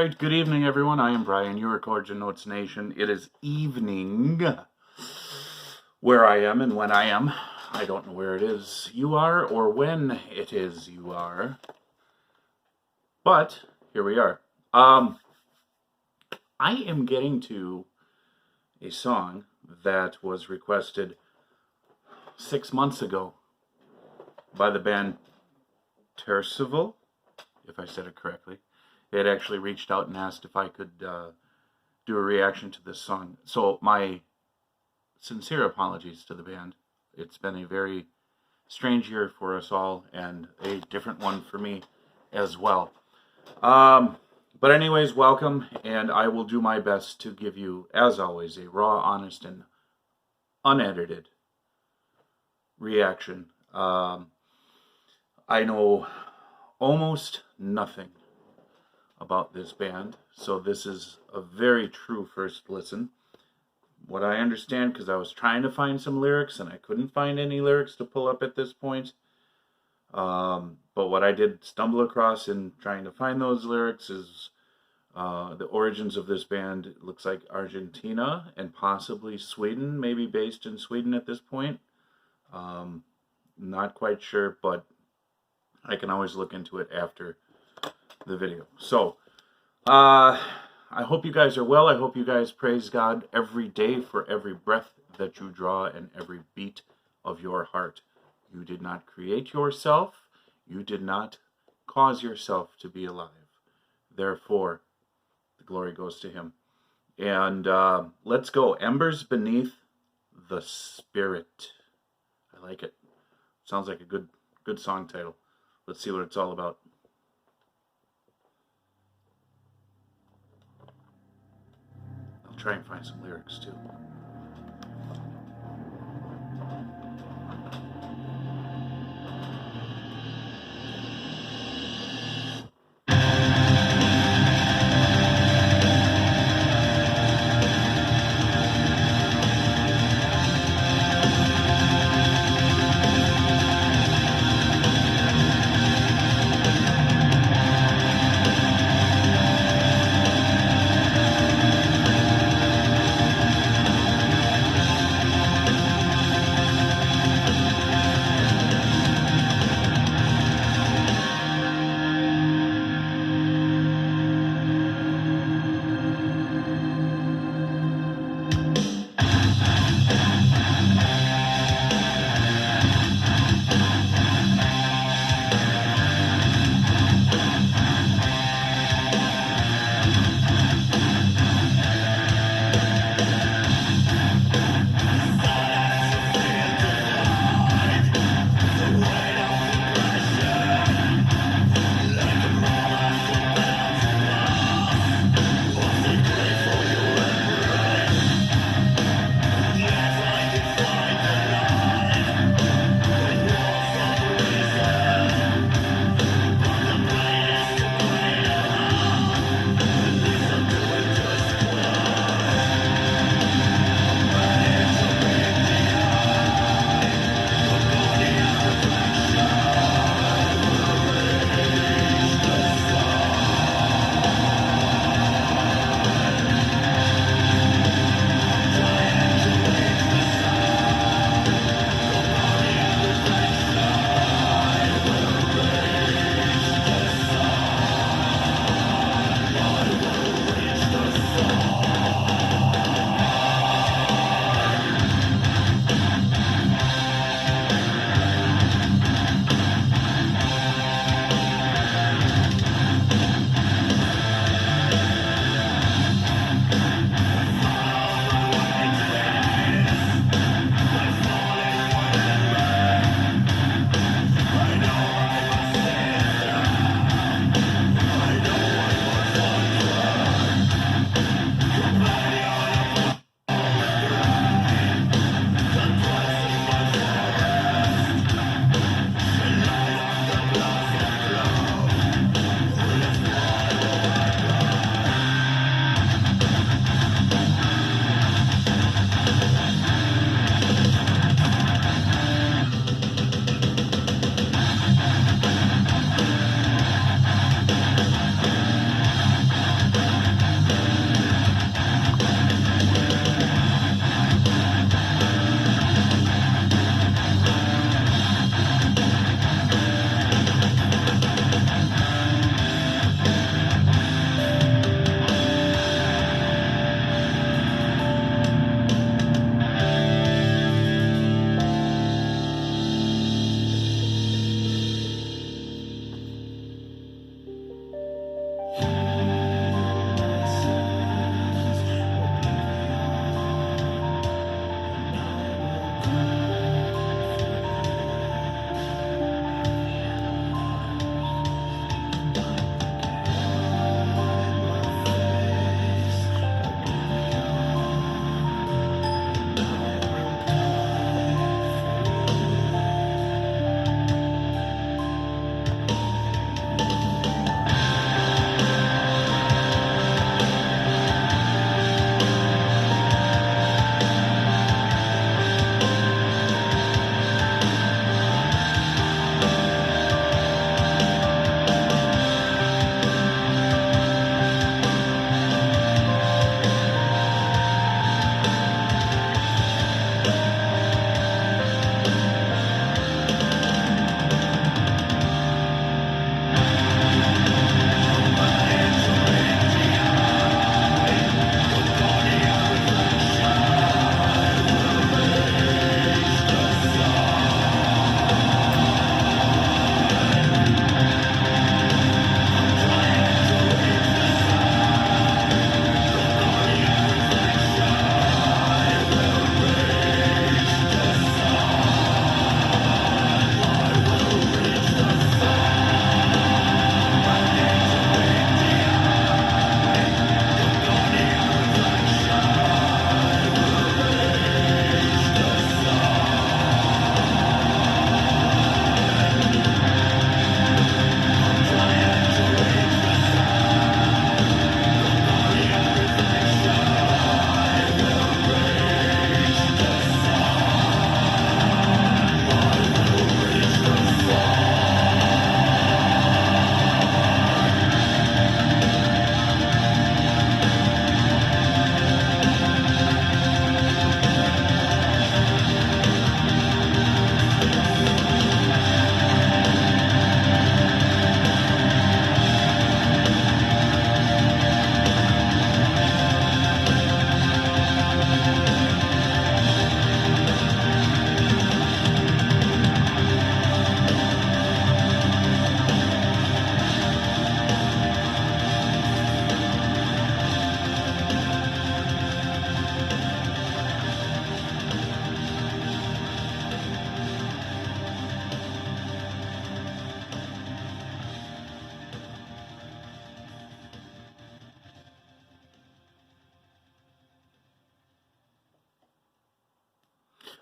right, good evening, everyone. I am Brian, your Cordial Notes Nation. It is evening where I am and when I am. I don't know where it is you are or when it is you are, but here we are. I am getting to a song that was requested 6 months ago by the band Tersivel, if I said it correctly. They had actually reached out and asked if I could do a reaction to this song. So my sincere apologies to the band. It's been a very strange year for us all and a different one for me as well. But anyways, welcome, and I will do my best to give you, as always, a raw, honest, and unedited reaction. I know almost nothing about this band, so this is a very true first listen. What I understand, because I was trying to find some lyrics and I couldn't find any lyrics to pull up at this point, but what I did stumble across in trying to find those lyrics is the origins of this band. It looks like Argentina and possibly Sweden, maybe based in Sweden at this point. Not quite sure, but I can always look into it after the video. So I hope you guys are well. I hope you guys praise God every day for every breath that you draw and every beat of your heart. You did not create yourself. You did not cause yourself to be alive. Therefore, the glory goes to him. And let's go. Embers beneath the Spirit. I like it. Sounds like a good song title. Let's see what it's all about. I'll try and find some lyrics too.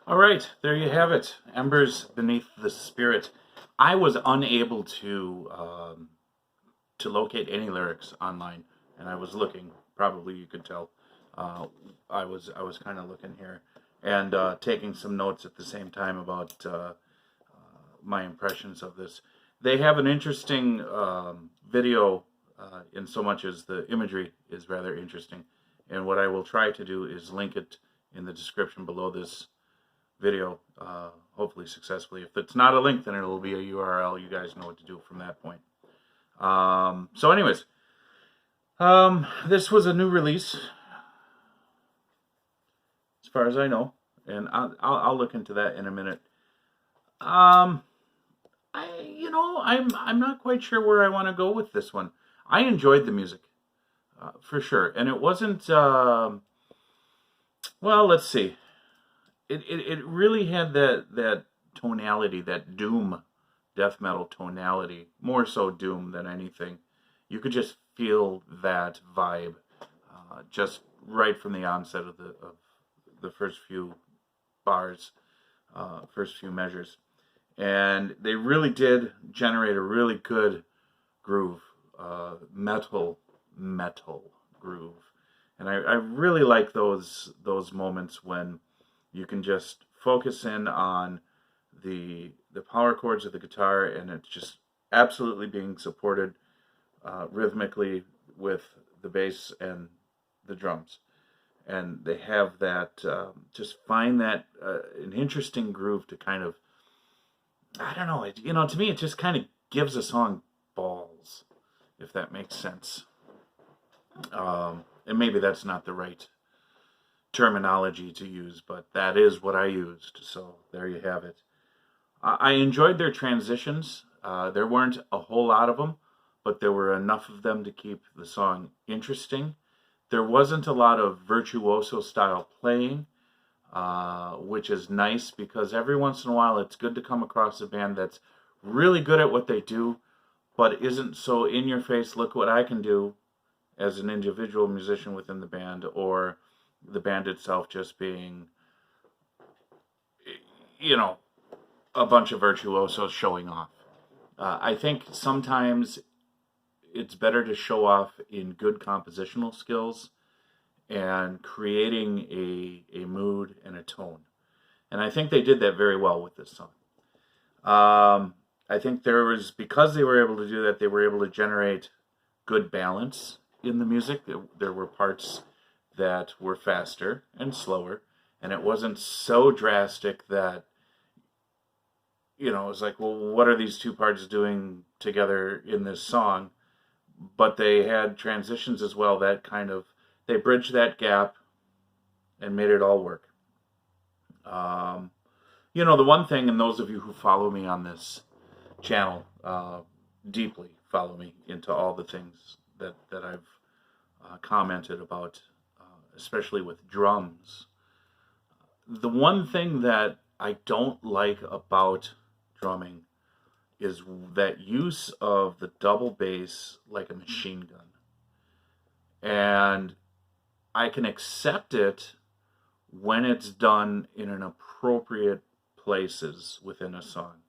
All right, there you have it. Embers Beneath the Spirit. I was unable to locate any lyrics online, and I was looking. Probably you could tell. Uh, I was kind of looking here and taking some notes at the same time about my impressions of this. They have an interesting video, in so much as the imagery is rather interesting. And what I will try to do is link it in the description below this video, hopefully successfully. If it's not a link, then it'll be a URL. You guys know what to do from that point. So anyways, this was a new release, as far as I know, and I'll look into that in a minute. I'm not quite sure where I want to go with this one. I enjoyed the music, for sure, and it wasn't. Well, let's see. It really had that tonality, that doom death metal tonality, more so doom than anything. You could just feel that vibe, just right from the onset of the first few bars, first few measures. And they really did generate a really good groove, metal groove. And I really like those moments when you can just focus in on the power chords of the guitar, and it's just absolutely being supported rhythmically with the bass and the drums. And they have that, just find that an interesting groove to kind of, I don't know, to me it just kind of gives a song balls, if that makes sense. And maybe that's not the right terminology to use, but that is what I used, so there you have it. I enjoyed their transitions. There weren't a whole lot of them, but there were enough of them to keep the song interesting. There wasn't a lot of virtuoso style playing, which is nice, because every once in a while it's good to come across a band that's really good at what they do, but isn't so in your face, look what I can do, as an individual musician within the band, or the band itself just being, a bunch of virtuosos showing off. I think sometimes it's better to show off in good compositional skills and creating a mood and a tone. And I think they did that very well with this song. I think because they were able to do that, they were able to generate good balance in the music. There were parts that were faster and slower, and it wasn't so drastic that, it was like, well, what are these two parts doing together in this song? But they had transitions as well that they bridged that gap and made it all work. The one thing, and those of you who follow me on this channel, deeply follow me into all the things that I've commented about, especially with drums. The one thing that I don't like about drumming is that use of the double bass like a machine gun. And I can accept it when it's done in an appropriate places within a song.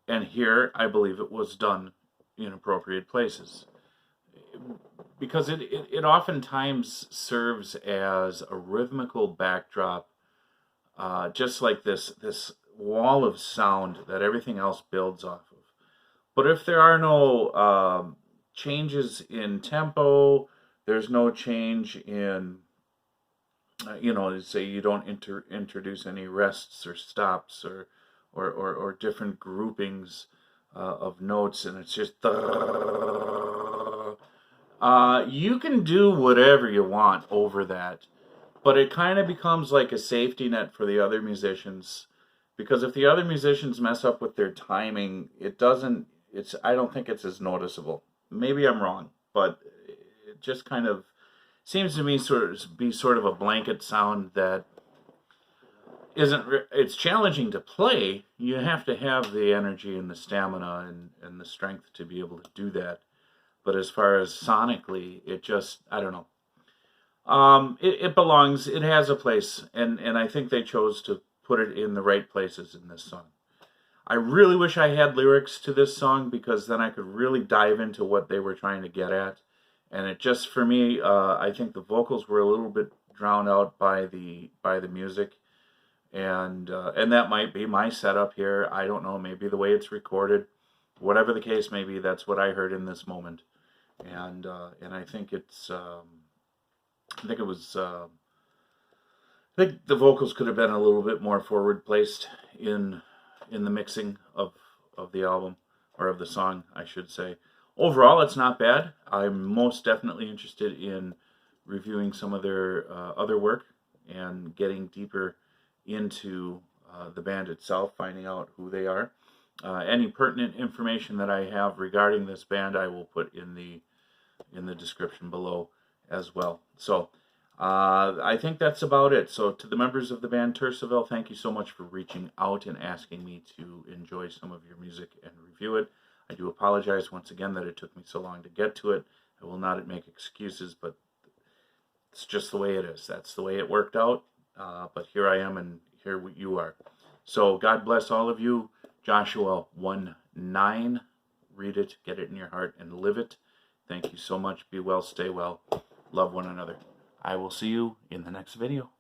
And here, I believe it was done in appropriate places, because it oftentimes serves as a rhythmical backdrop, just like this wall of sound that everything else builds off of. But if there are no changes in tempo, there's no change in, say you don't introduce any rests or stops or different groupings of notes, and it's just you can do whatever you want over that, but it kind of becomes like a safety net for the other musicians, because if the other musicians mess up with their timing, I don't think it's as noticeable. Maybe I'm wrong, but it just kind of seems to me sort of a blanket sound that it's challenging to play. You have to have the energy and the stamina and the strength to be able to do that. But as far as sonically, it just, I don't know. It belongs, it has a place, and I think they chose to put it in the right places in this song. I really wish I had lyrics to this song, because then I could really dive into what they were trying to get at. And it just, for me, I think the vocals were a little bit drowned out by the music, and that might be my setup here. I don't know. Maybe the way it's recorded, whatever the case may be, that's what I heard in this moment. And I think it's I think it was I think the vocals could have been a little bit more forward placed in the mixing of the album, or of the song, I should say. Overall, it's not bad. I'm most definitely interested in reviewing some of their other work and getting deeper into the band itself, finding out who they are. Any pertinent information that I have regarding this band, I will put in the description below as well. So I think that's about it. So to the members of the band Tersivel, thank you so much for reaching out and asking me to enjoy some of your music and review it. I do apologize once again that it took me so long to get to it. I will not make excuses, but it's just the way it is. That's the way it worked out. But here I am, and here you are. So God bless all of you. Joshua 1:9. Read it, get it in your heart, and live it. Thank you so much. Be well, stay well, love one another. I will see you in the next video.